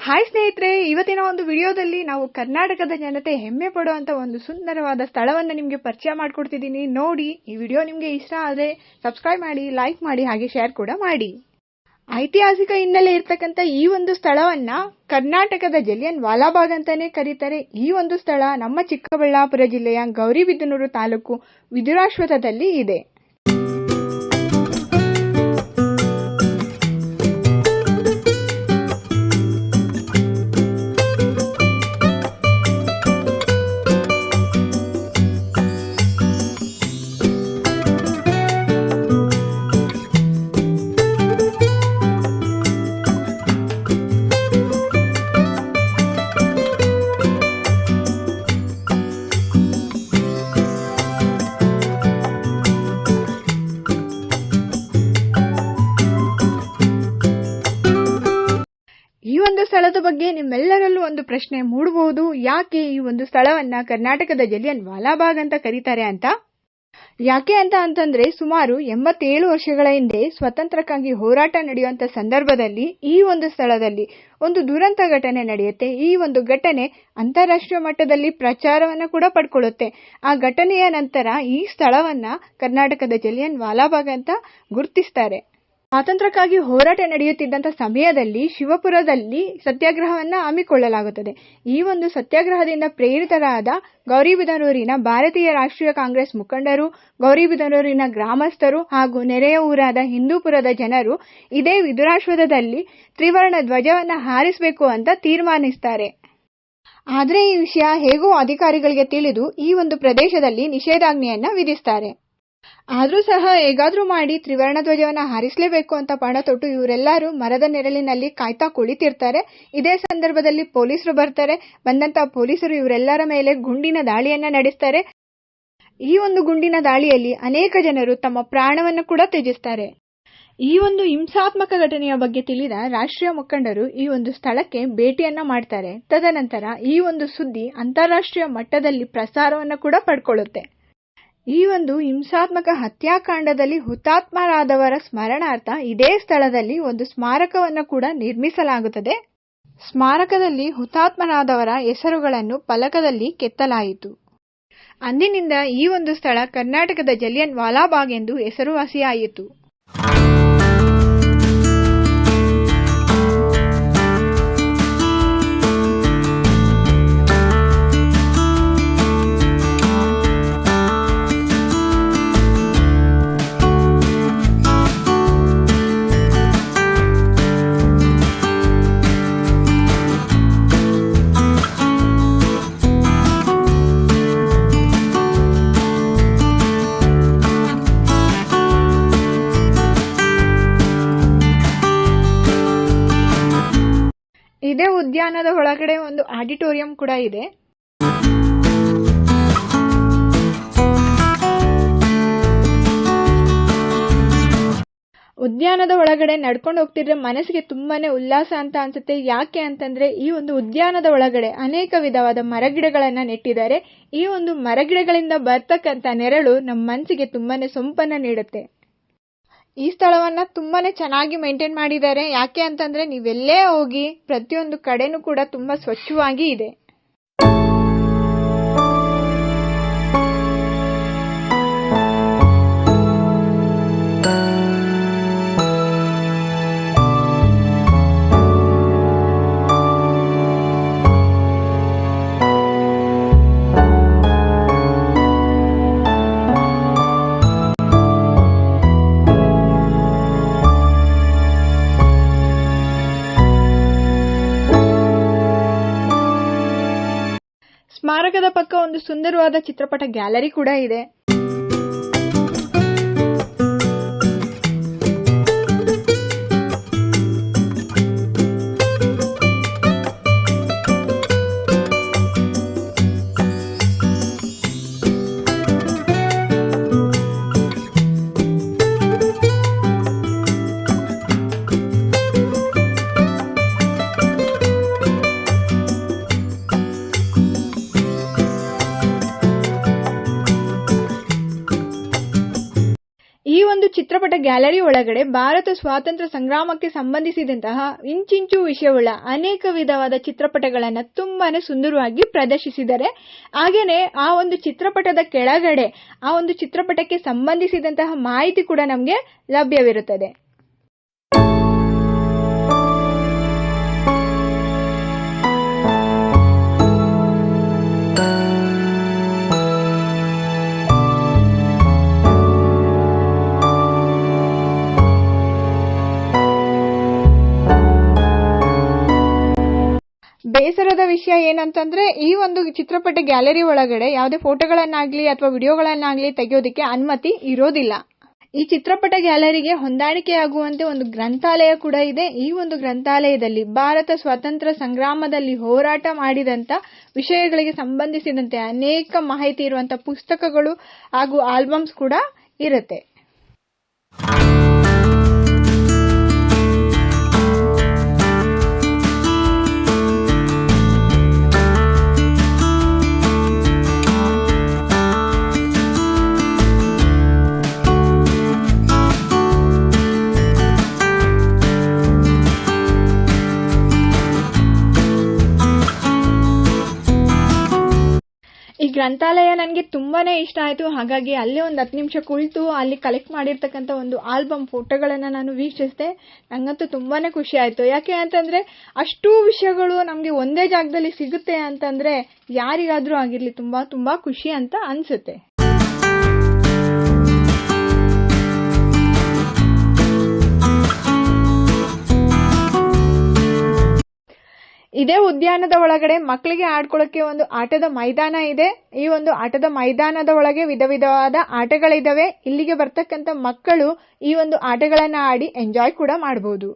Hi ಸ್ನೇಹಿತರೆ, ಇವತ್ತಿನ ಒಂದು ವಿಡಿಯೋದಲ್ಲಿ ನಾವು ಕರ್ನಾಟಕದ ಜನತೆ ಹೆಮ್ಮೆ ಪಡುವಂತ ಒಂದು ಸುಂದರವಾದ ಸ್ಥಳವನ್ನು ನಿಮಗೆ ಪರಿಚಯ ಮಾಡಿಕೊಡ್ತಿದ್ದೀನಿ. ನೋಡಿ, ಈ ವಿಡಿಯೋ ನಿಮಗೆ ಇಷ್ಟ ಆದರೆ ಸಬ್ಸ್ಕ್ರೈಬ್ ಮಾಡಿ, ಲೈಕ್ ಮಾಡಿ, ಹಾಗೆ ಶೇರ್ ಕೂಡ ಮಾಡಿ. ಐತಿಹಾಸಿಕ ಹಿನ್ನೆಲೆ ಇರ್ತಕ್ಕಂಥ ಈ ಒಂದು ಸ್ಥಳವನ್ನ ಕರ್ನಾಟಕದ ಜಲಿಯನ್ ವಾಲಾಬಾಗ್ ಅಂತಾನೆ ಕರೀತಾರೆ. ಈ ಒಂದು ಸ್ಥಳ ನಮ್ಮ ಚಿಕ್ಕಬಳ್ಳಾಪುರ ಜಿಲ್ಲೆಯ ಗೌರಿಬಿದನೂರು ತಾಲೂಕು ವಿದುರಾಶ್ವತ್ಥದಲ್ಲಿ ಇದೆ. ಈ ಒಂದು ಸ್ಥಳದ ಬಗ್ಗೆ ನಿಮ್ಮೆಲ್ಲರಲ್ಲೂ ಒಂದು ಪ್ರಶ್ನೆ ಮೂಡಬಹುದು, ಯಾಕೆ ಈ ಒಂದು ಸ್ಥಳವನ್ನ ಕರ್ನಾಟಕದ ಜಲಿಯನ್ ವಾಲಾಬಾಗ್ ಅಂತ ಕರೀತಾರೆ ಅಂತ. ಯಾಕೆ ಅಂತಂದ್ರೆ ಸುಮಾರು 87 ವರ್ಷಗಳ ಹಿಂದೆ ಸ್ವತಂತ್ರಕ್ಕಾಗಿ ಹೋರಾಟ ನಡೆಯುವಂತ ಸಂದರ್ಭದಲ್ಲಿ ಈ ಒಂದು ಸ್ಥಳದಲ್ಲಿ ಒಂದು ದುರಂತ ಘಟನೆ ನಡೆಯುತ್ತೆ. ಈ ಒಂದು ಘಟನೆ ಅಂತಾರಾಷ್ಟ್ರೀಯ ಮಟ್ಟದಲ್ಲಿ ಪ್ರಚಾರವನ್ನ ಕೂಡ ಪಡ್ಕೊಳ್ಳುತ್ತೆ. ಆ ಘಟನೆಯ ನಂತರ ಈ ಸ್ಥಳವನ್ನ ಕರ್ನಾಟಕದ ಜಲಿಯನ್ ವಾಲಾಬಾಗ್ ಅಂತ ಗುರುತಿಸ್ತಾರೆ. ಸ್ವಾತಂತ್ರ್ಯಕ್ಕಾಗಿ ಹೋರಾಟ ನಡೆಯುತ್ತಿದ್ದಂತ ಸಮಯದಲ್ಲಿ ಶಿವಪುರದಲ್ಲಿ ಸತ್ಯಾಗ್ರಹವನ್ನ ಹಮ್ಮಿಕೊಳ್ಳಲಾಗುತ್ತದೆ. ಈ ಒಂದು ಸತ್ಯಾಗ್ರಹದಿಂದ ಪ್ರೇರಿತರಾದ ಗೌರಿಬಿದನೂರಿನ ಭಾರತೀಯ ರಾಷ್ಟ್ರೀಯ ಕಾಂಗ್ರೆಸ್ ಮುಖಂಡರು, ಗೌರಿಬಿದನೂರಿನ ಗ್ರಾಮಸ್ಥರು ಹಾಗೂ ನೆರೆಯ ಊರಾದ ಹಿಂದೂಪುರದ ಜನರು ಇದೇ ವಿದುರಾಶ್ವತ್ಥದಲ್ಲಿ ತ್ರಿವರ್ಣ ಧ್ವಜವನ್ನ ಹಾರಿಸಬೇಕು ಅಂತ ತೀರ್ಮಾನಿಸ್ತಾರೆ. ಆದ್ರೆ ಈ ವಿಷಯ ಹೇಗೋ ಅಧಿಕಾರಿಗಳಿಗೆ ತಿಳಿದು ಈ ಒಂದು ಪ್ರದೇಶದಲ್ಲಿ ನಿಷೇಧಾಜ್ಞೆಯನ್ನ ವಿಧಿಸ್ತಾರೆ. ಆದ್ರೂ ಸಹ ಹೇಗಾದ್ರೂ ಮಾಡಿ ತ್ರಿವರ್ಣ ಧ್ವಜವನ್ನ ಹಾರಿಸಲೇಬೇಕು ಅಂತ ಪಣ ತೊಟ್ಟು ಇವರೆಲ್ಲರೂ ಮರದ ನೆರಳಿನಲ್ಲಿ ಕಾಯ್ತಾ ಕುಳಿತಿರ್ತಾರೆ. ಇದೇ ಸಂದರ್ಭದಲ್ಲಿ ಪೊಲೀಸರು ಬರ್ತಾರೆ. ಬಂದಂತ ಪೊಲೀಸರು ಇವರೆಲ್ಲರ ಮೇಲೆ ಗುಂಡಿನ ದಾಳಿಯನ್ನ ನಡೆಸ್ತಾರೆ. ಈ ಒಂದು ಗುಂಡಿನ ದಾಳಿಯಲ್ಲಿ ಅನೇಕ ಜನರು ತಮ್ಮ ಪ್ರಾಣವನ್ನು ಕೂಡ ತ್ಯಜಿಸ್ತಾರೆ. ಈ ಒಂದು ಹಿಂಸಾತ್ಮಕ ಘಟನೆಯ ಬಗ್ಗೆ ತಿಳಿದ ರಾಷ್ಟ್ರೀಯ ಮುಖಂಡರು ಈ ಒಂದು ಸ್ಥಳಕ್ಕೆ ಭೇಟಿಯನ್ನ ಮಾಡ್ತಾರೆ. ತದನಂತರ ಈ ಒಂದು ಸುದ್ದಿ ಅಂತಾರಾಷ್ಟ್ರೀಯ ಮಟ್ಟದಲ್ಲಿ ಪ್ರಸಾರವನ್ನ ಕೂಡ ಪಡ್ಕೊಳ್ಳುತ್ತೆ. ಈ ಒಂದು ಹಿಂಸಾತ್ಮಕ ಹತ್ಯಾಕಾಂಡದಲ್ಲಿ ಹುತಾತ್ಮರಾದವರ ಸ್ಮರಣಾರ್ಥ ಇದೇ ಸ್ಥಳದಲ್ಲಿ ಒಂದು ಸ್ಮಾರಕವನ್ನು ಕೂಡ ನಿರ್ಮಿಸಲಾಗುತ್ತದೆ. ಸ್ಮಾರಕದಲ್ಲಿ ಹುತಾತ್ಮರಾದವರ ಹೆಸರುಗಳನ್ನು ಫಲಕದಲ್ಲಿ ಕೆತ್ತಲಾಯಿತು. ಅಂದಿನಿಂದ ಈ ಒಂದು ಸ್ಥಳ ಕರ್ನಾಟಕದ ಜಲಿಯನ್ ವಾಲಾಬಾಗ್ ಎಂದು ಹೆಸರುವಾಸಿಯಾಯಿತು. ಇದೇ ಉದ್ಯಾನದ ಒಳಗಡೆ ಒಂದು ಆಡಿಟೋರಿಯಂ ಕೂಡ ಇದೆ. ಉದ್ಯಾನದ ಒಳಗಡೆ ನಡ್ಕೊಂಡು ಹೋಗ್ತಿದ್ರೆ ಮನಸ್ಸಿಗೆ ತುಂಬಾನೇ ಉಲ್ಲಾಸ ಅಂತ ಅನ್ಸುತ್ತೆ. ಯಾಕೆ ಅಂತಂದ್ರೆ ಈ ಒಂದು ಉದ್ಯಾನದ ಒಳಗಡೆ ಅನೇಕ ವಿಧವಾದ ಮರಗಿಡಗಳನ್ನ ನೆಟ್ಟಿದ್ದಾರೆ. ಈ ಒಂದು ಮರಗಿಡಗಳಿಂದ ಬರ್ತಕ್ಕಂತ ನೆರಳು ನಮ್ಮ ಮನಸ್ಸಿಗೆ ತುಂಬಾನೇ ಸೊಂಪನ್ನ ನೀಡುತ್ತೆ. ಈ ಸ್ಥಳವನ್ನ ತುಂಬಾನೇ ಚೆನ್ನಾಗಿ ಮೇಂಟೈನ್ ಮಾಡಿದ್ದಾರೆ. ಯಾಕೆ ಅಂತಂದ್ರೆ ನೀವೆಲ್ಲೇ ಹೋಗಿ ಪ್ರತಿಯೊಂದು ಕಡೆನೂ ಕೂಡ ತುಂಬಾ ಸ್ವಚ್ಛವಾಗಿ ಇದೆ. ಸ್ಮಾರಕದ ಪಕ್ಕ ಒಂದು ಸುಂದರವಾದ ಚಿತ್ರಪಟ ಗ್ಯಾಲರಿ ಕೂಡ ಇದೆ. ಗ್ಯಾಲರಿ ಒಳಗಡೆ ಭಾರತ ಸ್ವಾತಂತ್ರ್ಯ ಸಂಗ್ರಾಮಕ್ಕೆ ಸಂಬಂಧಿಸಿದಂತಹ ಇಂಚಿಂಚು ವಿಷಯವುಳ್ಳ ಅನೇಕ ವಿಧವಾದ ಚಿತ್ರಪಟಗಳನ್ನು ತುಂಬಾನೇ ಸುಂದರವಾಗಿ ಪ್ರದರ್ಶಿಸಿದ್ದಾರೆ. ಹಾಗೇನೆ ಆ ಒಂದು ಚಿತ್ರಪಟದ ಕೆಳಗಡೆ ಆ ಒಂದು ಚಿತ್ರಪಟಕ್ಕೆ ಸಂಬಂಧಿಸಿದಂತಹ ಮಾಹಿತಿ ಕೂಡ ನಮಗೆ ಲಭ್ಯವಿರುತ್ತದೆ. ಬೇಸರದ ವಿಷಯ ಏನಂತಂದ್ರೆ ಈ ಒಂದು ಚಿತ್ರಪಟ ಗ್ಯಾಲರಿ ಒಳಗಡೆ ಯಾವುದೇ ಫೋಟೋಗಳನ್ನಾಗ್ಲಿ ಅಥವಾ ವಿಡಿಯೋಗಳನ್ನಾಗ್ಲಿ ತೆಗೆಯೋದಕ್ಕೆ ಅನುಮತಿ ಇರೋದಿಲ್ಲ. ಈ ಚಿತ್ರಪಟ ಗ್ಯಾಲರಿಗೆ ಹೊಂದಾಣಿಕೆಯಾಗುವಂತೆ ಒಂದು ಗ್ರಂಥಾಲಯ ಕೂಡ ಇದೆ. ಈ ಒಂದು ಗ್ರಂಥಾಲಯದಲ್ಲಿ ಭಾರತ ಸ್ವಾತಂತ್ರ್ಯ ಸಂಗ್ರಾಮದಲ್ಲಿ ಹೋರಾಟ ಮಾಡಿದಂತ ವಿಷಯಗಳಿಗೆ ಸಂಬಂಧಿಸಿದಂತೆ ಅನೇಕ ಮಾಹಿತಿ ಇರುವಂತಹ ಪುಸ್ತಕಗಳು ಹಾಗೂ ಆಲ್ಬಮ್ಸ್ ಕೂಡ ಇರುತ್ತೆ. ಈ ಗ್ರಂಥಾಲಯ ನನಗೆ ತುಂಬಾನೇ ಇಷ್ಟ ಆಯಿತು. ಹಾಗಾಗಿ ಅಲ್ಲಿ ಒಂದು 10 ನಿಮಿಷ ಕುಳಿತು ಅಲ್ಲಿ ಕಲೆಕ್ಟ್ ಮಾಡಿರ್ತಕ್ಕಂಥ ಒಂದು ಆಲ್ಬಮ್ ಫೋಟೋಗಳನ್ನು ನಾನು ವೀಕ್ಷಿಸಿದೆ. ನಂಗಂತೂ ತುಂಬಾನೇ ಖುಷಿ ಆಯಿತು. ಯಾಕೆ ಅಂತಂದ್ರೆ ಅಷ್ಟೂ ವಿಷಯಗಳು ನಮಗೆ ಒಂದೇ ಜಾಗದಲ್ಲಿ ಸಿಗುತ್ತೆ ಅಂತಂದ್ರೆ ಯಾರಿಗಾದ್ರೂ ಆಗಿರ್ಲಿ ತುಂಬಾ ತುಂಬಾ ಖುಷಿ ಅಂತ ಅನ್ಸುತ್ತೆ. ಇದೇ ಉದ್ಯಾನದ ಒಳಗಡೆ ಮಕ್ಕಳಿಗೆ ಆಡ್ಕೊಳ್ಳೋಕೆ ಒಂದು ಆಟದ ಮೈದಾನ ಇದೆ. ಈ ಒಂದು ಆಟದ ಮೈದಾನದ ಒಳಗೆ ವಿಧ ವಿಧವಾದ ಆಟಗಳಿದಾವೆ. ಇಲ್ಲಿಗೆ ಬರ್ತಕ್ಕಂಥ ಮಕ್ಕಳು ಈ ಒಂದು ಆಟಗಳನ್ನ ಆಡಿ ಎಂಜಾಯ್ ಕೂಡ ಮಾಡಬಹುದು.